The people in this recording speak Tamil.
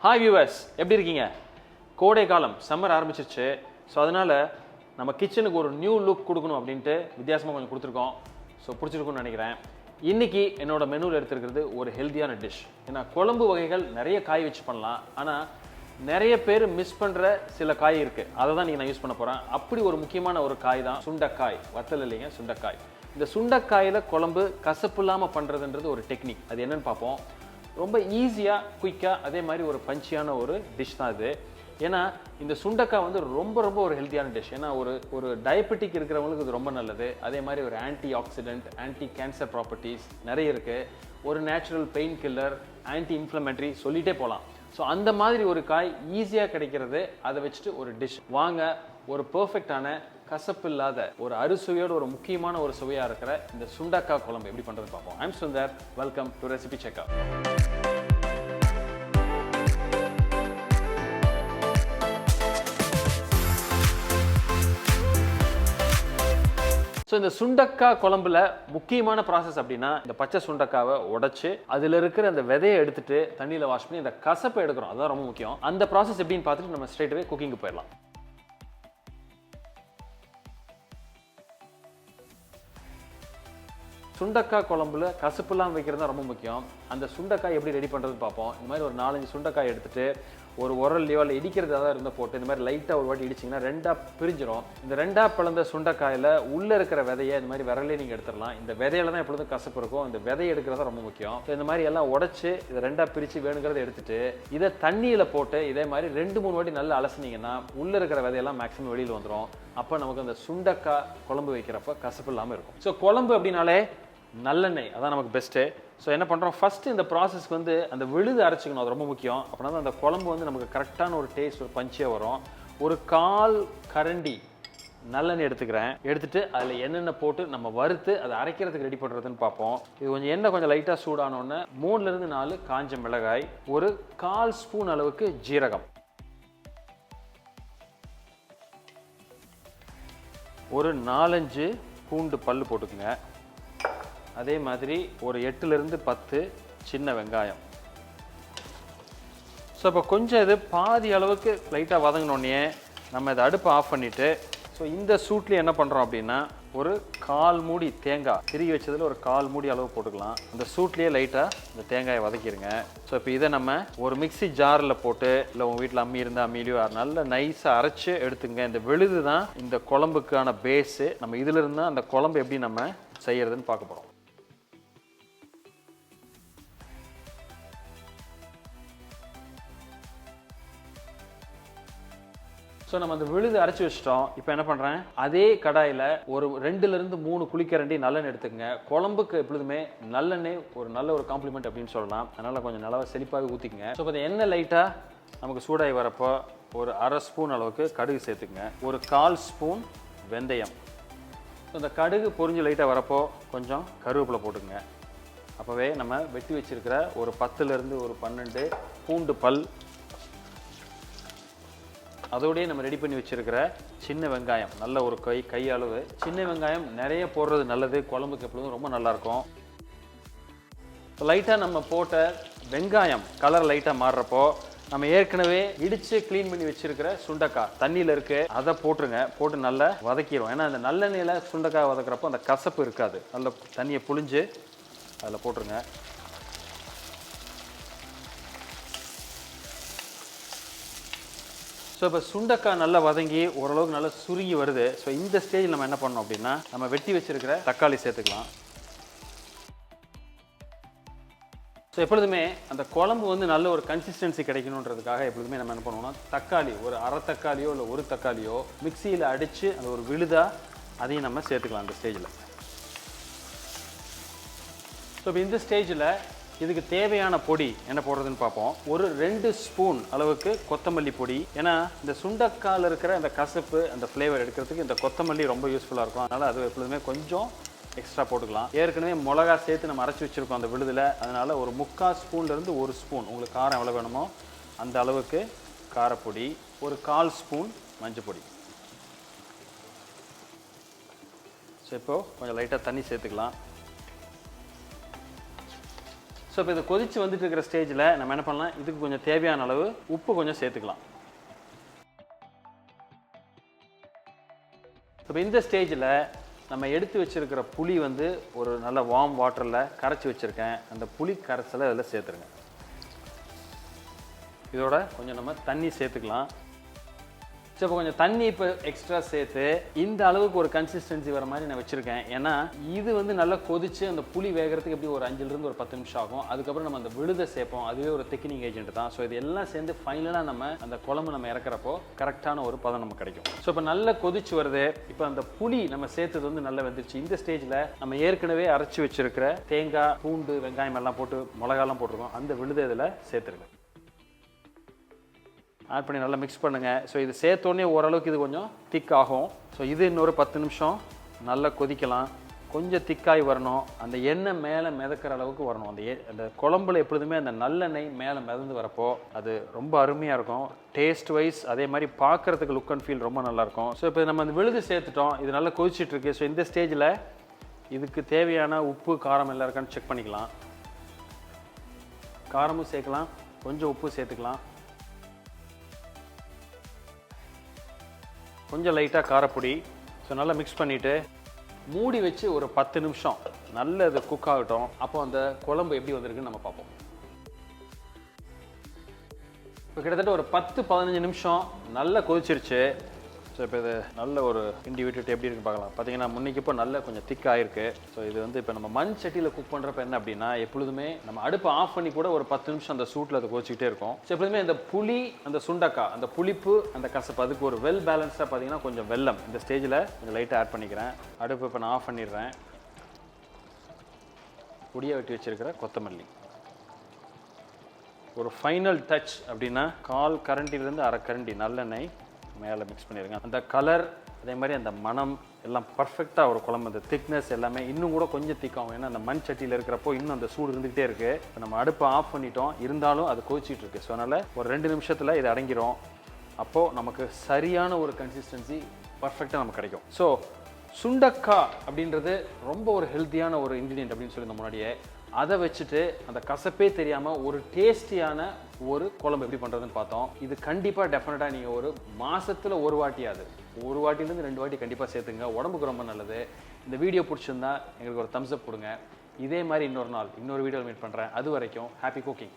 Hi viewers, எப்படி இருக்கீங்க? கோடை காலம் சம்மர் ஆரம்பிச்சிருச்சு. ஸோ அதனால நம்ம கிச்சனுக்கு ஒரு நியூ லுக் கொடுக்கணும் அப்படின்ட்டு வித்தியாசமாக கொஞ்சம் கொடுத்துருக்கோம். ஸோ பிடிச்சிருக்குன்னு நினைக்கிறேன். இன்னைக்கு என்னோட மெனுவில் எடுத்துருக்கிறது ஒரு ஹெல்த்தியான டிஷ். ஏன்னா குழம்பு வகைகள் நிறைய காய் வச்சு பண்ணலாம். ஆனால் நிறைய பேர் மிஸ் பண்ணுற சில காய் இருக்குது. அதை தான் நீங்கள் நான் யூஸ் பண்ண போகிறேன். அப்படி ஒரு முக்கியமான ஒரு காய் தான் சுண்டக்காய். வத்தல் இல்லைங்க, சுண்டக்காய். இந்த சுண்டக்காயில் குழம்பு கசப்பு இல்லாமல் பண்ணுறதுன்றது ஒரு டெக்னிக். அது என்னன்னு பார்ப்போம். ரொம்ப ஈஸியாக குயிக்காக அதே மாதிரி ஒரு பஞ்சியான ஒரு டிஷ் தான் இது. ஏன்னா இந்த சுண்டக்காய் வந்து ரொம்ப ஒரு ஹெல்த்தியான டிஷ். ஏன்னா ஒரு டயபெட்டிக் இருக்கிறவங்களுக்கு இது ரொம்ப நல்லது. அதே மாதிரி ஒரு anti accident, anti cancer properties நிறைய இருக்குது. ஒரு natural pain killer, anti inflammatory சொல்லிகிட்டே போகலாம். ஸோ அந்த மாதிரி ஒரு காய் ஈஸியாக கிடைக்கிறது. அதை வச்சுட்டு ஒரு டிஷ் வாங்க. ஒரு பர்ஃபெக்டான கசப்பு இல்லாத ஒரு அறுசுவையோட ஒரு முக்கியமான ஒரு சுவையாக இருக்கிற இந்த சுண்டக்காய் குழம்பு எப்படி பண்ணுறது பார்ப்போம். ஐம் சுந்தர். வெல்கம் டு ரெசிபிcheckr. ஸோ இந்த சுண்டக்காய் குழம்புல முக்கியமான ப்ராசஸ் அப்படின்னா இந்த பச்சை சுண்டக்காவை உடைச்சு அதில் இருக்கிற அந்த விதையை எடுத்துட்டு தண்ணியில் வாஷ் பண்ணி அந்த கசப்பை எடுக்கிறோம். அதுதான் ரொம்ப முக்கியம். அந்த ப்ராசஸ் எப்படின்னு பார்த்துட்டு நம்ம ஸ்ட்ரெயிட்வே குக்கிங்கு போயிடலாம். சுண்டக்காய் குழம்புல கசப்புலாம் வைக்கிறது தான் ரொம்ப முக்கியம். அந்த சுண்டக்காய் எப்படி ரெடி பண்ணுறதுன்னு பார்ப்போம். இந்த மாதிரி ஒரு 4-5 சுண்டக்காய் எடுத்துட்டு ஒரு உரல்லையோ இல்லை இடிக்கிறதா தான் இருந்தால் போட்டு இந்த மாதிரி லைட்டாக ஒரு வாட்டி இடிச்சிங்கன்னா ரெண்டாக பிரிஞ்சிடும். இந்த ரெண்டாக பிளந்த சுண்டக்காயில் உள்ளே இருக்கிற விதையை இந்த மாதிரி விரலே நீங்கள் எடுத்துடலாம். இந்த விதையில தான் எப்பொழுதும் கசப்பு இருக்கும். இந்த விதையை எடுக்கிறதா ரொம்ப முக்கியம். ஸோ இந்த மாதிரி எல்லாம் உடச்சி இதை ரெண்டாக பிரித்து வேணுங்கிறத எடுத்துட்டு இதை தண்ணியில் போட்டு இதே மாதிரி 2-3 வாட்டி நல்லா அலசினீங்கன்னா உள்ளே இருக்கிற விதையெல்லாம் மேக்ஸிமம் வெளியில் வந்துடும். அப்போ நமக்கு அந்த சுண்டக்காய் குழம்பு வைக்கிறப்ப கசப்பு இல்லாமல் இருக்கும். ஸோ குழம்பு அப்படின்னாலே நல்லெண்ணெய் அதான் நமக்கு பெஸ்ட்டு. ஸோ என்ன பண்ணுறோம், ஃபஸ்ட்டு இந்த ப்ராசஸ்க்கு வந்து அந்த விழுது அரைச்சிக்கணும். அது ரொம்ப முக்கியம். அப்படின்னா தான் அந்த குழம்பு வந்து நமக்கு கரெக்டான ஒரு டேஸ்ட், ஒரு பஞ்சியாக வரும். ஒரு 1/4 கரண்டி நல்லெண்ணெய் எடுத்துக்கிறேன். எடுத்துகிட்டு அதில் என்னென்ன போட்டு நம்ம வறுத்து அதை அரைக்கிறதுக்கு ரெடி பண்ணுறதுன்னு பார்ப்போம். இது கொஞ்சம் எண்ணெய் கொஞ்சம் லைட்டாக சூடானோன்னு 3-4 காஞ்ச மிளகாய், ஒரு 1/4 ஸ்பூன் அளவுக்கு ஜீரகம், ஒரு 4-5 பூண்டு பல் போட்டுக்குங்க. அதே மாதிரி ஒரு 8-10 சின்ன வெங்காயம். ஸோ இப்போ கொஞ்சம் இது பாதி அளவுக்கு லைட்டாக வதங்கினோடனே நம்ம இதை அடுப்பை ஆஃப் பண்ணிவிட்டு ஸோ இந்த சூட்லேயே என்ன பண்ணுறோம் அப்படின்னா ஒரு 1/4 மூடி தேங்காய் திருகி வச்சதில் ஒரு 1/4 மூடி அளவு போட்டுக்கலாம். அந்த சூட்லேயே லைட்டாக இந்த தேங்காயை வதக்கிடுங்க. ஸோ இப்போ இதை நம்ம ஒரு மிக்ஸி ஜாரில் போட்டு இல்லை உங்கள் வீட்டில் அம்மி இருந்தால் அம்மியிலையோ நல்ல நைஸாக அரைச்சி எடுத்துங்க. இந்த விழுது தான் இந்த குழம்புக்கான பேஸு. நம்ம இதிலிருந்து தான் அந்த குழம்பு எப்படி நம்ம செய்யறதுன்னு பார்க்க போகிறோம். ஸோ நம்ம அந்த விழுது அரைச்சி வச்சிட்டோம். இப்போ என்ன பண்ணுறேன், அதே கடாயில் ஒரு 2-3 குழிக்கரண்டி நல்லெண்ணெய் எடுத்துக்கங்க. குழம்புக்கு எப்பொழுதுமே நல்லெண்ணெய் ஒரு நல்ல ஒரு காம்ப்ளிமெண்ட் அப்படின்னு சொல்லலாம். அதனால் கொஞ்சம் நல்லா செழிப்பாகவே ஊற்றிக்கங்க. ஸோ இப்போ எண்ணெய் லைட்டாக நமக்கு சூடாகி வரப்போ ஒரு 1/2 ஸ்பூன் அளவுக்கு கடுகு சேர்த்துக்குங்க. ஒரு 1/4 ஸ்பூன் வெந்தயம். ஸோ இந்த கடுகு பொரிஞ்சு லைட்டாக வரப்போ கொஞ்சம் கருவேப்பிலை போட்டுக்குங்க. அப்போவே நம்ம வெட்டி வச்சுருக்கிற ஒரு 10-12 பூண்டு பல், அதோடய நம்ம ரெடி பண்ணி வச்சுருக்கிற சின்ன வெங்காயம், நல்ல ஒரு கை அளவு சின்ன வெங்காயம் நிறைய போடுறது நல்லது. குழம்புக்கு எப்பொழுதும் ரொம்ப நல்லாயிருக்கும். லைட்டாக நம்ம போட்ட வெங்காயம் கலர் லைட்டாக மாறுறப்போ நம்ம ஏற்கனவே இடித்து க்ளீன் பண்ணி வச்சுருக்கிற சுண்டக்காய் தண்ணியில் இருக்குது, அதை போட்டுருங்க. போட்டு நல்லா வதக்கிடுவோம். ஏன்னா அந்த நல்லெண்ணெயில் சுண்டக்காய் வதக்கிறப்போ அந்த கசப்பு இருக்காது. நல்ல தண்ணியை புழிஞ்சு அதில் போட்டுருங்க. ஸோ இப்போ சுண்டக்காய் நல்லா வதங்கி ஓரளவுக்கு நல்லா சுருங்கி வருது. ஸோ இந்த ஸ்டேஜில் நம்ம என்ன பண்ணோம் அப்படின்னா நம்ம வெட்டி வச்சுருக்கிற தக்காளி சேர்த்துக்கலாம். ஸோ எப்பொழுதுமே அந்த குழம்பு வந்து நல்ல ஒரு கன்சிஸ்டன்சி கிடைக்கணுன்றதுக்காக எப்பொழுதுமே நம்ம என்ன பண்ணுவோம்னா தக்காளி ஒரு 1/2 தக்காளியோ இல்லை 1 தக்காளியோ மிக்சியில் அடித்து அந்த ஒரு விழுதா அதையும் நம்ம சேர்த்துக்கலாம் அந்த ஸ்டேஜில். ஸோ இப்போ இந்த ஸ்டேஜில் இதுக்கு தேவையான பொடி என்ன போடுறதுன்னு பார்ப்போம். ஒரு 2 ஸ்பூன் அளவுக்கு கொத்தமல்லி பொடி. ஏன்னா இந்த சுண்டக்காயில் இருக்கிற அந்த கசப்பு அந்த ஃப்ளேவர் எடுக்கிறதுக்கு இந்த கொத்தமல்லி ரொம்ப யூஸ்ஃபுல்லாக இருக்கும். அதனால் அது எப்பொழுதுமே கொஞ்சம் எக்ஸ்ட்ரா போட்டுக்கலாம். ஏற்கனவே மிளகா சேர்த்து நம்ம அரைச்சி வச்சுருக்கோம் அந்த விழுதில். அதனால் ஒரு 3/4 ஸ்பூன்லேருந்து 1 ஸ்பூன் உங்களுக்கு காரம் எவ்வளோ வேணுமோ அந்த அளவுக்கு காரப்பொடி, ஒரு 1/4 ஸ்பூன் மஞ்சள் பொடி. ஸோ இப்போது கொஞ்சம் லைட்டாக தண்ணி சேர்த்துக்கலாம். ஸோ இப்போ இது கொதிச்சு வந்துட்டு இருக்கிற ஸ்டேஜில் நம்ம என்ன பண்ணலாம், இதுக்கு கொஞ்சம் தேவையான அளவு உப்பு கொஞ்சம் சேர்த்துக்கலாம். இப்போ இந்த ஸ்டேஜில் நம்ம எடுத்து வச்சிருக்கிற புளி வந்து ஒரு நல்ல வார்ம் வாட்டரில் கரைச்சி வச்சுருக்கேன். அந்த புளி கரைசலை அதில் சேர்த்துருங்க. இதோட கொஞ்சம் நம்ம தண்ணி சேர்த்துக்கலாம். ஸோ இப்போ கொஞ்சம் தண்ணி இப்போ எக்ஸ்ட்ரா சேர்த்து இந்த அளவுக்கு ஒரு கன்சிஸ்டன்சி வர மாதிரி நான் வச்சுருக்கேன். ஏன்னா இது வந்து நல்லா கொதிச்சு அந்த புளி வேகிறதுக்கு எப்படி ஒரு 5லிருந்து ஒரு 10 நிமிஷம் ஆகும். அதுக்கப்புறம் நம்ம அந்த விழுதை சேர்ப்போம். அதுவே ஒரு திக்கினிங் ஏஜென்ட் தான். ஸோ இது எல்லாம் சேர்ந்து ஃபைனலாக நம்ம அந்த குழம்பு நம்ம இறக்குறப்போ கரெக்டான ஒரு பதம் நமக்கு கிடைக்கும். ஸோ இப்போ நல்லா கொதிச்சு வருது. இப்போ அந்த புளி நம்ம சேர்த்தது வந்து நல்லா வந்துருச்சு. இந்த ஸ்டேஜில் நம்ம ஏற்கனவே அரைச்சி வச்சிருக்கிற தேங்காய், பூண்டு, வெங்காயம் எல்லாம் போட்டு மிளகாலாம் போட்டிருக்கோம். அந்த விழுதை இதில் சேர்த்துருங்க. ஆட் பண்ணி நல்லா மிக்ஸ் பண்ணுங்கள். ஸோ இது சேர்த்தோடனே ஓரளவுக்கு இது கொஞ்சம் திக் ஆகும். ஸோ இது இன்னொரு 10 நிமிஷம் நல்லா கொதிக்கலாம். கொஞ்சம் திக்காகி வரணும். அந்த எண்ணெய் மேலே மிதக்கிற அளவுக்கு வரணும். அந்த குழம்புல எப்பொழுதுமே அந்த நல்லெண்ணெய் மேலே மிதந்து வரப்போ அது ரொம்ப அருமையாக இருக்கும். டேஸ்ட் வைஸ் அதே மாதிரி பார்க்குறதுக்கு லுக் அண்ட் ஃபீல் ரொம்ப நல்லாயிருக்கும். ஸோ இப்போ நம்ம அந்த விழுது சேர்த்துட்டோம். இது நல்லா கொதிச்சிட்ருக்கு. ஸோ இந்த ஸ்டேஜில் இதுக்கு தேவையான உப்பு காரம் எல்லாம் இருக்கான்னு செக் பண்ணிக்கலாம். காரமும் சேர்க்கலாம், கொஞ்சம் உப்பு சேர்த்துக்கலாம், கொஞ்சம் லைட்டாக காரப்பொடி. ஸோ நல்லா மிக்ஸ் பண்ணிவிட்டு மூடி வச்சு ஒரு 10 நிமிஷம் நல்ல இது குக் ஆகட்டும். அப்போ அந்த குழம்பு எப்படி வந்திருக்குன்னு நம்ம பார்ப்போம். இப்போ கிட்டத்தட்ட ஒரு 10-15 நிமிஷம் நல்லா கொதிச்சிருச்சு. ஸோ இப்போ இது நல்ல ஒரு கிண்டி விட்டுட்டு எப்படி இருக்குன்னு பார்க்கலாம். பார்த்தீங்கன்னா முன்னைக்கு இப்போ நல்ல கொஞ்சம் திக் ஆகிருக்கு. ஸோ இது வந்து இப்போ நம்ம மண் சட்டியில் குக் பண்ணுறப்ப என்ன அப்படின்னா, எப்பொழுதுமே நம்ம அடுப்பை ஆஃப் பண்ணி கூட ஒரு 10 நிமிஷம் அந்த சூட்டில் அதை கொதிச்சிக்கிட்டே இருக்கும். ஸோ எப்பொழுதுமே அந்த புளி, அந்த சுண்டக்காய், அந்த புளிப்பு, அந்த கசப்பு, அதுக்கு ஒரு வெல் பேலன்ஸ்டாக பார்த்தீங்கன்னா கொஞ்சம் வெல்லம் இந்த ஸ்டேஜில் கொஞ்சம் லைட்டாக ஆட் பண்ணிக்கிறேன். அடுப்பு இப்போ நான் ஆஃப் பண்ணிடுறேன். பொடியாக வெட்டி வச்சுருக்கிற கொத்தமல்லி, ஒரு ஃபைனல் டச் அப்படின்னா 1/4 கரண்டிலேருந்து 1/2 கரண்டி நல்லெண்ணெய் மேலே மிக்ஸ் பண்ணிடுங்க. அந்த கலர் அதே மாதிரி அந்த மனம் எல்லாம் பர்ஃபெக்டாக ஒரு குழம்பு. அந்த திக்னஸ் எல்லாமே இன்னும் கூட கொஞ்சம் திக்காகும். ஏன்னா அந்த மண் சட்டியில் இருக்கிறப்போ இன்னும் அந்த சூடு இருந்துகிட்டே இருக்குது. இப்போ நம்ம அடுப்பை ஆஃப் பண்ணிட்டோம், இருந்தாலும் அது கொதிச்சிட்டு இருக்கு. ஸோ அதனால் ஒரு 2 நிமிஷத்தில் இது அடங்கிடும். அப்போது நமக்கு சரியான ஒரு கன்சிஸ்டன்சி பர்ஃபெக்டாக நமக்கு கிடைக்கும். ஸோ சுண்டக்காய் அப்படின்றது ரொம்ப ஒரு ஹெல்த்தியான ஒரு இன்க்ரீடியன்ட் அப்படின்னு சொல்லி முன்னாடியே அதை வச்சுட்டு அந்த கசப்பே தெரியாமல் ஒரு டேஸ்டியான ஒரு குழம்பு எப்படி பண்ணுறதுன்னு பார்த்தோம். இது கண்டிப்பாக டெஃபினட்டாக நீங்கள் ஒரு மாதத்தில் ஒரு வாட்டியாவது, ஒரு வாட்டிலேருந்து 2 வாட்டி கண்டிப்பாக சேர்த்துங்க. உடம்புக்கு ரொம்ப நல்லது. இந்த வீடியோ பிடிச்சிருந்தா எங்களுக்கு ஒரு தம்ஸ் அப் கொடுங்க. இதே மாதிரி இன்னொரு நாள் இன்னொரு வீடியோவில் மீட் பண்ணுறேன். அது வரைக்கும் ஹாப்பி குக்கிங்.